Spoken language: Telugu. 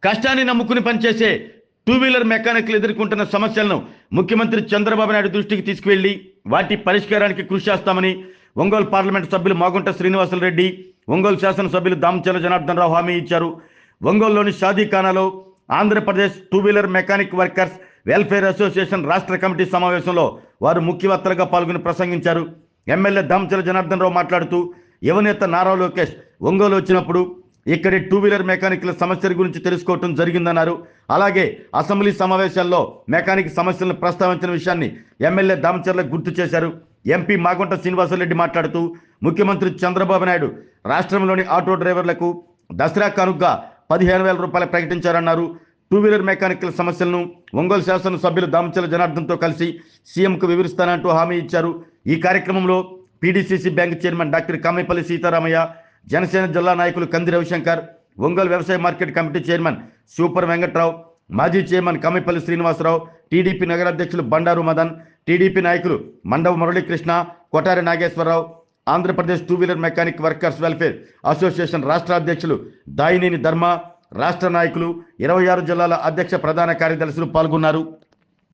కష్టాన్ని నమ్ముకుని పనిచేసే టూ వీలర్ మెకానిక్లు ఎదుర్కొంటున్న సమస్యలను ముఖ్యమంత్రి చంద్రబాబు నాయుడు దృష్టికి తీసుకువెళ్లి వాటి పరిష్కారానికి కృషి చేస్తామని ఒంగోలు పార్లమెంటు సభ్యులు మాగుంట శ్రీనివాసులరెడ్డి, ఒంగోలు శాసనసభ్యులు దామచర్ల జనార్దన్ రావు హామీ ఇచ్చారు. ఒంగోలులోని షాదీఖానాలో Andhra Pradesh two wheeler mechanic workers welfare association రాష్ట్ర కమిటీ సమావేశంలో వారు ముఖ్య వక్తలుగా పాల్గొని ప్రసంగించారు. ఎమ్మెల్యే దామచర్ల జనార్దన్ రావు మాట్లాడుతూ యువనేత నారా లోకేష్ ఒంగోలు వచ్చినప్పుడు ఇక్కడి టూ వీలర్ మెకానిక్ల సమస్యల గురించి తెలుసుకోవటం జరిగిందన్నారు. అలాగే అసెంబ్లీ సమావేశాల్లో మెకానిక్ సమస్యలను ప్రస్తావించిన విషయాన్ని ఎమ్మెల్యే దామచర్ల గుర్తు చేశారు. ఎంపీ మాగుంట శ్రీనివాసులరెడ్డి మాట్లాడుతూ ముఖ్యమంత్రి చంద్రబాబు నాయుడు రాష్ట్రంలోని ఆటో డ్రైవర్లకు దసరా కానుకగా 15,000 రూపాయలు ప్రకటించారన్నారు. టూ వీలర్ మెకానిక్ల సమస్యలను ఒంగోలు శాసనసభ్యులు దామచర్ల జనార్దన్తో కలిసి సీఎంకు వివరిస్తానంటూ హామీ ఇచ్చారు. ఈ కార్యక్రమంలో PDCC bank chairman doctor Kamepalli Seetharamaiah, Janasena జిల్లా నాయకులు కంది రవిశంకర్, ఒంగోలు వ్యవసాయ market committee chairman Super Venkatrao, మాజీ చైర్మన్ కామేపల్లి శ్రీనివాసరావు, టీడీపీ నగరాధ్యక్షులు బండారు మదన్, టీడీపీ నాయకులు Mandava Muralikrishna, Kotari Nageswararao, Andhra Pradesh two wheeler mechanic workers welfare association రాష్ట్ర అధ్యక్షులు దాయినేని ధర్మ, రాష్ట్ర నాయకులు, 26 జిల్లాల అధ్యక్ష ప్రధాన కార్యదర్శులు పాల్గొన్నారు.